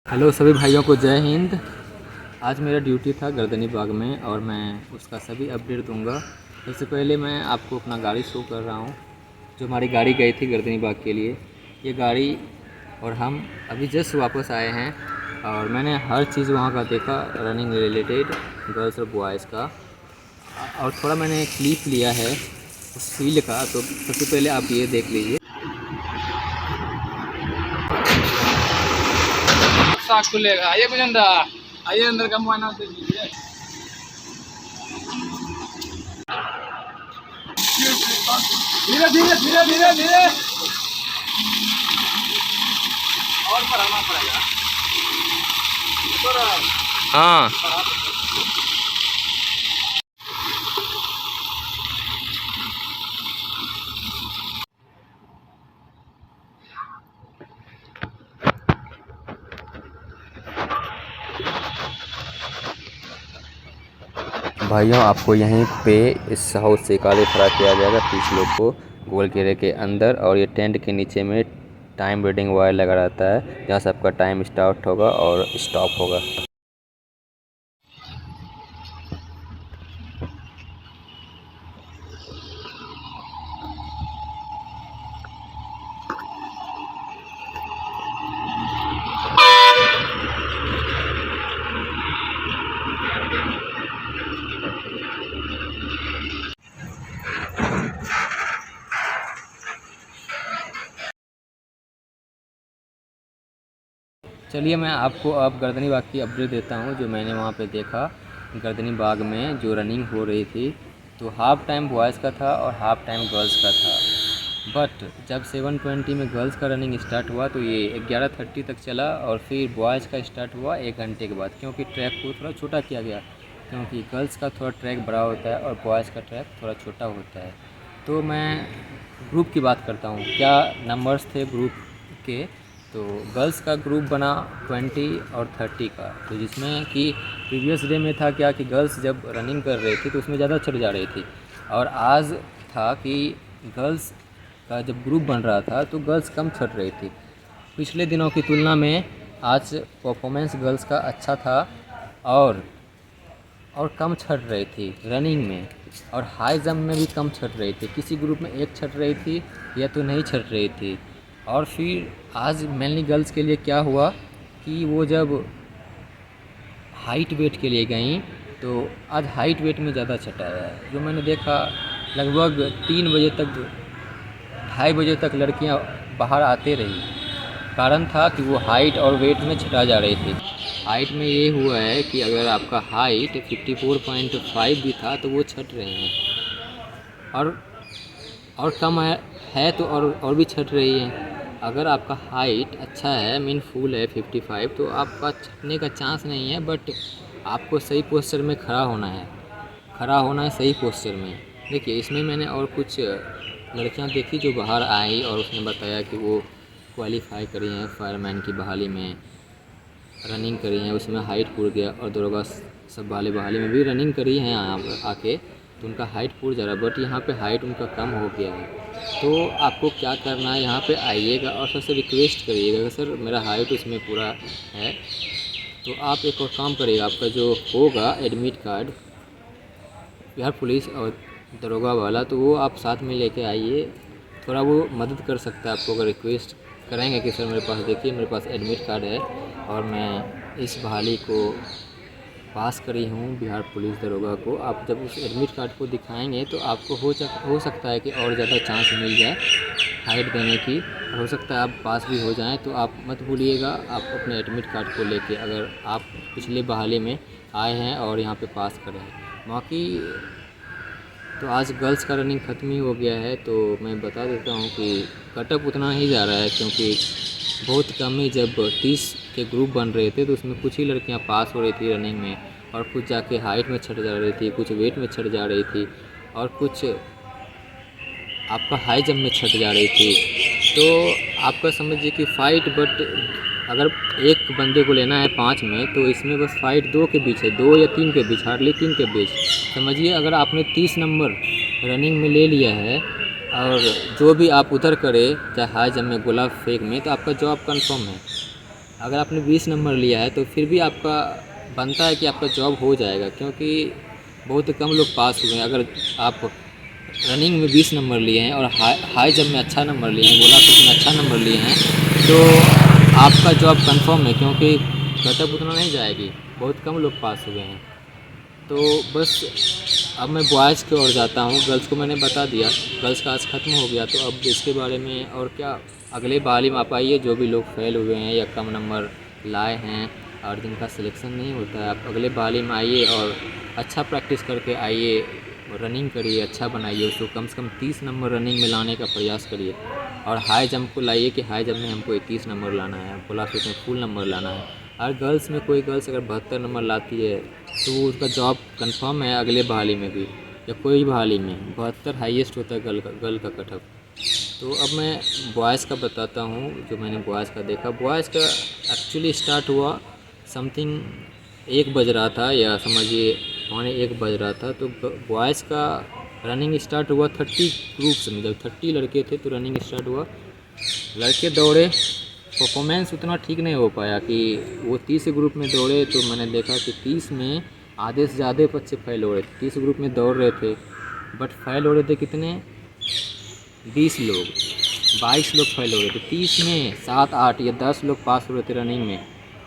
Hello सभी भाइयों को जय हिंद। आज मेरा ड्यूटी था गर्दनी बाग में और मैं उसका सभी अपडेट दूंगा। सबसे पहले मैं आपको अपना गाड़ी शो कर रहा हूं, जो हमारी गाड़ी गई थी गर्दनी बाग के लिए। ये गाड़ी और हम अभी जस्ट वापस आए हैं और मैंने हर चीज़ वहाँ का देखा, रनिंग रिलेटेड गर्ल्स और बॉयज़ का, और थोड़ा मैंने क्लिप लिया है उस फील्ड का। तो सबसे पहले आप ये देख लीजिए। खुलेगा, आइए बुजंदा, आइए अंदर का मुआयना देख लीजिए। धीरे धीरे धीरे धीरे धीरे और बढ़ाना पड़ेगा। हाँ, भाइयों आपको यहीं पे इस हाउस से काले खड़ा किया जाएगा 30 लोग को गोल घेरे के अंदर, और ये टेंट के नीचे में टाइम रीडिंग वायर लगा रहता है जहाँ से आपका टाइम स्टार्ट होगा और स्टॉप होगा। चलिए मैं आपको अब गर्दनी बाग की अपडेट देता हूँ, जो मैंने वहाँ पे देखा गर्दनी बाग में जो रनिंग हो रही थी। तो हाफ़ टाइम बॉयज़ का था और हाफ़ टाइम गर्ल्स का था। बट जब 7:20 में गर्ल्स का रनिंग स्टार्ट हुआ तो ये 11:30 तक चला, और फिर बॉयज़ का स्टार्ट हुआ 1 घंटे के बाद, क्योंकि ट्रैक को थोड़ा छोटा किया गया, क्योंकि गर्ल्स का थोड़ा ट्रैक बड़ा होता है और बॉयज़ का ट्रैक थोड़ा छोटा होता है। तो मैं ग्रुप की बात करता हूँ, क्या नंबर्स थे ग्रुप के। तो गर्ल्स का ग्रुप बना 20 और 30 का, तो जिसमें कि प्रीवियस डे में था क्या कि गर्ल्स जब रनिंग कर रही थी तो उसमें ज़्यादा चढ़ जा रही थी, और आज था कि गर्ल्स का जब ग्रुप बन रहा था तो गर्ल्स कम चढ़ रही थी। पिछले दिनों की तुलना में आज परफॉर्मेंस गर्ल्स का अच्छा था और कम चढ़ रही थी रनिंग में, और हाई जंप में भी कम चढ़ रही थी। किसी ग्रुप में एक चढ़ रही थी या तो नहीं चढ़ रही थी। और फिर आज मेनली गर्ल्स के लिए क्या हुआ कि वो जब हाइट वेट के लिए गई तो आज हाइट वेट में ज़्यादा छटाया है। जो मैंने देखा लगभग 3 बजे तक, 2:30 बजे तक लड़कियां बाहर आते रही। कारण था कि वो हाइट और वेट में छटा जा रही थी। हाइट में ये हुआ है कि अगर आपका हाइट 54.5 भी था तो वो छट रहे हैं, और कम है तो और भी छट रही है। अगर आपका हाइट अच्छा है, मीन फुल है 55, तो आपका छटने का चांस नहीं है। बट आपको सही पोस्चर में खड़ा होना है सही पोस्चर में। देखिए इसमें मैंने और कुछ लड़कियां देखी जो बाहर आई और उसने बताया कि वो क्वालिफाई करी हैं फायरमैन की बहाली में, रनिंग करी हैं, उसमें हाइट पूर गया, और दरोगा सब वाले बहाली में भी रनिंग करी हैं आके, तो उनका हाइट पूर जा रहा है। बट यहाँ पे हाइट उनका कम हो गया है। तो आपको क्या करना है, यहाँ पे आइएगा और सबसे रिक्वेस्ट करिएगा कि सर मेरा हाइट उसमें पूरा है। तो आप एक और काम करिएगा, आपका जो होगा एडमिट कार्ड बिहार पुलिस और दरोगा वाला, तो वो आप साथ में लेके आइए। थोड़ा वो मदद कर सकता है आपको, अगर रिक्वेस्ट करेंगे कि सर मेरे पास देखिए मेरे पास एडमिट कार्ड है और मैं इस बहाली को पास करी हूँ बिहार पुलिस दरोगा को। आप जब उस एडमिट कार्ड को दिखाएंगे तो आपको हो सकता है कि और ज़्यादा चांस मिल जाए हाइट देने की, और हो सकता है आप पास भी हो जाएं। तो आप मत भूलिएगा, आप अपने एडमिट कार्ड को लेके, अगर आप पिछले बहाली में आए हैं और यहाँ पे पास करें। बाकी तो आज गर्ल्स का रनिंग ख़त्म ही हो गया है, तो मैं बता देता हूँ कि कटअप उतना ही जा रहा है, क्योंकि बहुत कम ही, जब 30 के ग्रुप बन रहे थे तो उसमें कुछ ही लड़कियाँ पास हो रही थी रनिंग में, और कुछ जाके हाइट में छट जा रही थी, कुछ वेट में छट जा रही थी, और कुछ आपका हाई जंप में छट जा रही थी। तो आपका समझिए कि फ़ाइट, बट अगर एक बंदे को लेना है 5 में, तो इसमें बस फ़ाइट 2 के बीच है, 2 या 3 के बीच, हार्डली 3 के बीच। समझिए अगर आपने 30 नंबर रनिंग में ले लिया है और जो भी आप उधर करें, चाहे हाई जंप में, गोला फेंक में, तो आपका जॉब कंफर्म है। अगर आपने 20 नंबर लिया है तो फिर भी आपका बनता है कि आपका जॉब हो जाएगा, क्योंकि बहुत कम लोग पास हुए हैं। अगर आप रनिंग में 20 नंबर लिए हैं और हाई जंप में अच्छा नंबर लिए हैं, गोला फेंक में अच्छा नंबर लिए हैं, तो आपका जॉब कंफर्म है, क्योंकि कटअप उतना नहीं जाएगी, बहुत कम लोग पास हुए हैं। तो बस अब मैं बॉयज़ की ओर जाता हूँ। गर्ल्स को मैंने बता दिया, गर्ल्स का आज ख़त्म हो गया, तो अब इसके बारे में और क्या, अगले बारी में आप आइए, जो भी लोग फेल हुए हैं या कम नंबर लाए हैं और जिनका सिलेक्शन नहीं होता है, आप अगले बारी में आइए और अच्छा प्रैक्टिस करके आइए, रनिंग करिए, अच्छा बनाइए उसको, कम से कम 30 नंबर रनिंग में लाने का प्रयास करिए। और हाई जंप को लाइए कि हाई जंप में हमको 31 नंबर लाना है, गोला फेंक में फुल नंबर लाना है। और गर्ल्स में कोई गर्ल्स अगर 72 नंबर लाती है तो वो उसका जॉब कंफर्म है अगले बहाली में भी, या कोई बहाली में 72 हाईएस्ट होता है गर्ल का कटअप। तो अब मैं बॉयज़ का बताता हूँ, जो मैंने बॉयज़ का देखा। बॉयज़ का एक्चुअली स्टार्ट हुआ समथिंग 1 बज रहा था, या समझिए 1 बज रहा था। तो बॉयज़ का रनिंग स्टार्ट हुआ 30 ग्रुप्स में, जब 30 लड़के थे तो रनिंग स्टार्ट हुआ। लड़के दौड़े, परफॉर्मेंस उतना ठीक नहीं हो पाया कि वो 30 ग्रुप में दौड़े, तो मैंने देखा कि 30 में आधे से ज़्यादा बच्चे फेल हो रहे थे। 30 ग्रुप में दौड़ रहे थे, बट फेल हो रहे थे कितने, 20 लोग, 22 लोग फेल हो रहे थे। 30 में 7, 8 या 10 लोग पास हो रहे थे रनिंग में,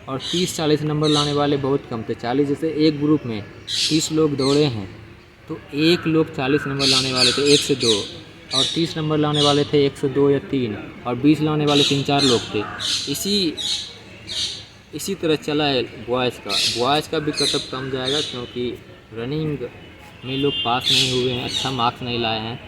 और 30-40 नंबर लाने वाले बहुत कम थे। 40 जैसे एक ग्रुप में 30 लोग दौड़े हैं, तो एक लोग 40 नंबर लाने वाले थे, 1 से 2, और 30 नंबर लाने वाले थे 1 से 2 या 3, और 20 लाने वाले 3-4 लोग थे। इसी तरह चला है बॉयज़ का भी कटअप कम जाएगा, क्योंकि रनिंग में लोग पास नहीं हुए हैं, अच्छा मार्क्स नहीं लाए हैं।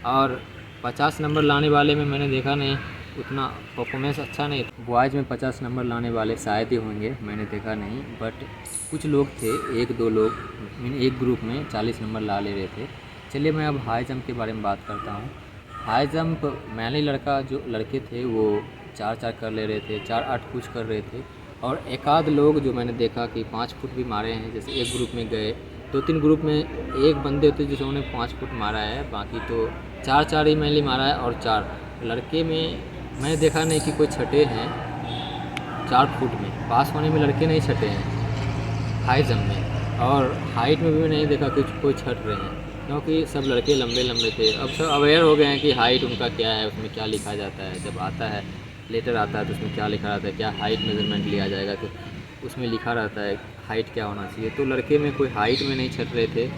और 50 नंबर लाने वाले में मैंने देखा नहीं उतना परफॉर्मेंस अच्छा नहीं। बॉयज़ में 50 नंबर लाने वाले शायद ही होंगे, मैंने देखा नहीं, बट कुछ लोग थे, 1-2 लोग एक ग्रुप में 40 नंबर ला ले रहे थे। चलिए मैं अब हाई जंप के बारे में बात करता हूँ। हाई जंप मैंने जो लड़के थे वो 4-4 कर ले रहे थे, 4-8 कुछ कर रहे थे, और एक आध लोग जो मैंने देखा कि 5 फुट भी मारे हैं। जैसे एक ग्रुप में गए, 2-3 ग्रुप में एक बंदे होते जिन्होंने 5 फुट मारा है, बाकी तो 4-4 ही मैंने मारा है। और 4 लड़के में मैंने देखा नहीं कि कोई छठे हैं 4 फुट में, पास होने में लड़के नहीं छठे हैं हाई जंप में, और हाइट में भी नहीं देखा कुछ कोई छठ रहे हैं, क्योंकि सब लड़के लंबे लंबे थे। अब सब अवेयर हो गए हैं कि हाइट उनका क्या है, उसमें क्या लिखा जाता है, जब आता है लेटर आता है तो उसमें क्या लिखा रहता है, क्या हाइट मेजरमेंट लिया जाएगा, तो उसमें लिखा रहता है हाइट क्या होना चाहिए। तो लड़के में कोई हाइट में नहीं छट रहे थे,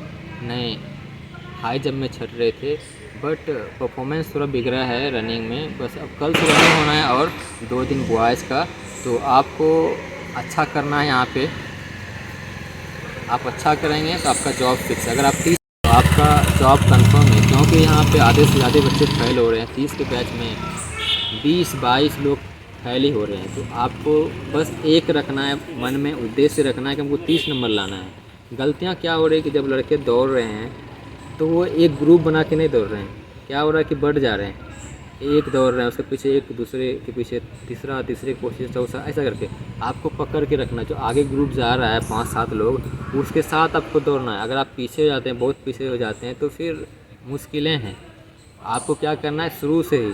नहीं हाई जंप में छट रहे थे, बट परफॉर्मेंस थोड़ा बिगड़ा है रनिंग में। बस अब कल से रनिंग होना है और 2 दिन बॉयज़ का, तो आपको अच्छा करना है यहाँ पे। आप अच्छा करेंगे तो आपका जॉब फिक्स है। अगर आप 30 तो आपका जॉब कंफर्म है, क्योंकि यहाँ पे आधे से ज़्यादा बच्चे फेल हो रहे हैं। 30 के बैच में 20-22 लोग फेल ही हो रहे हैं। तो आपको बस एक रखना है, मन में उद्देश्य रखना है कि हमको 30 नंबर लाना है। गलतियाँ क्या हो रही है कि जब लड़के दौड़ रहे हैं तो वो एक ग्रुप बना के नहीं दौड़ रहे हैं, क्या हो रहा है कि बढ़ जा रहे हैं, एक दौड़ रहे हैं उसके पीछे एक, दूसरे के पीछे तीसरे की कोशिश, चौथा, ऐसा करके आपको पकड़ के रखना। जो आगे ग्रुप जा रहा है 5-7 लोग, उसके साथ आपको दौड़ना है। अगर आप पीछे हो जाते हैं, बहुत पीछे हो जाते हैं, तो फिर मुश्किलें हैं। आपको क्या करना है, शुरू से ही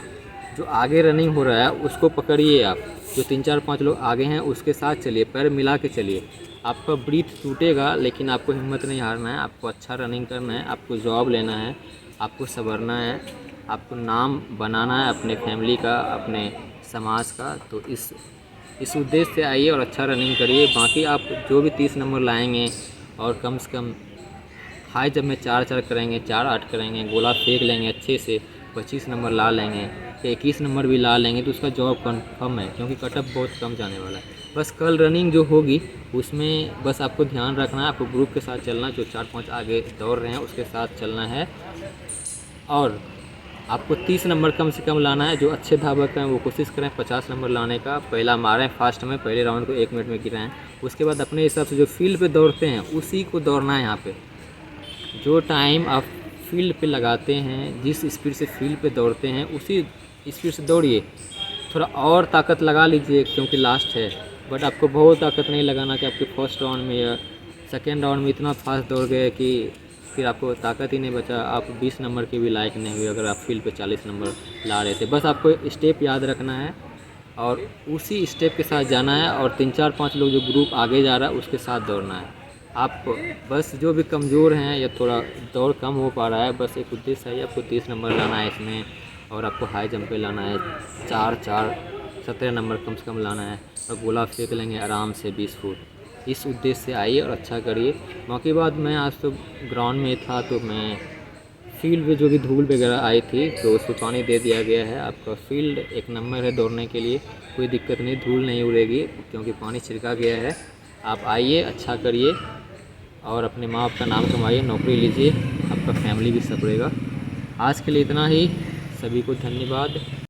जो आगे रनिंग हो रहा है उसको पकड़िए आप, जो 3-4-5 लोग आगे हैं उसके साथ चलिए, पैर मिला के चलिए। आपका ब्रीथ टूटेगा लेकिन आपको हिम्मत नहीं हारना है, आपको अच्छा रनिंग करना है, आपको जॉब लेना है, आपको संवरना है, आपको नाम बनाना है अपने फैमिली का, अपने समाज का। तो इस उद्देश्य से आइए और अच्छा रनिंग करिए। बाकी आप जो भी 30 नंबर लाएंगे और कम से कम हाई जंप में 4-4 करेंगे, 4-8 करेंगे, गोला फेंक लेंगे अच्छे से, 25 नंबर ला लेंगे, 21 नंबर भी ला लेंगे, तो उसका जॉब कन्फर्म है, क्योंकि कटअप बहुत कम जाने वाला है। बस कल रनिंग जो होगी उसमें बस आपको ध्यान रखना है, आपको ग्रुप के साथ चलना, जो 4-5 आगे दौड़ रहे हैं उसके साथ चलना है, और आपको 30 नंबर कम से कम लाना है। जो अच्छे धावक हैं वो कोशिश करें 50 नंबर लाने का। पहला मारें फास्ट में, पहले राउंड को 1 मिनट में गिराएं, उसके बाद अपने हिसाब से जो फील्ड पे दौड़ते हैं उसी को दौड़ना है। यहाँ पे जो टाइम आप फील्ड पे लगाते हैं, जिस स्पीड से फील्ड पे दौड़ते हैं उसी स्पीड से दौड़िए। थोड़ा और ताकत लगा लीजिए क्योंकि लास्ट है, बट आपको बहुत ताकत नहीं लगाना कि आपके फर्स्ट राउंड में या सेकेंड राउंड में इतना फास्ट दौड़ गए कि फिर आपको ताकत ही नहीं बचा, आप 20 नंबर के भी लायक नहीं हुए अगर आप फील्ड पे 40 नंबर ला रहे थे। बस आपको स्टेप याद रखना है, और उसी स्टेप के साथ जाना है और 3-4-5 लोग जो ग्रुप आगे जा रहा है उसके साथ दौड़ना है। आप बस जो भी कमज़ोर हैं या थोड़ा दौड़ कम हो पा रहा है, बस एक उद्देश्य है आपको 30 नंबर लाना है इसमें, और आपको हाई जंप पे लाना है 4-4 17 नंबर कम से कम लाना है, और गोला फेंक लेंगे आराम से 20 फुट। इस उद्देश्य से आइए और अच्छा करिए। बाकी बात, मैं आज तो ग्राउंड में था तो मैं फील्ड में जो भी धूल वगैरह आई थी तो उसको पानी दे दिया गया है। आपका फील्ड एक नंबर है दौड़ने के लिए, कोई दिक्कत नहीं, धूल नहीं उड़ेगी क्योंकि पानी छिड़का गया है। आप आइए, अच्छा करिए और अपने माँ बाप का नाम कमाइए, नौकरी लीजिए, आपका फैमिली भी सपरेगा। आज के लिए इतना ही, सभी को धन्यवाद।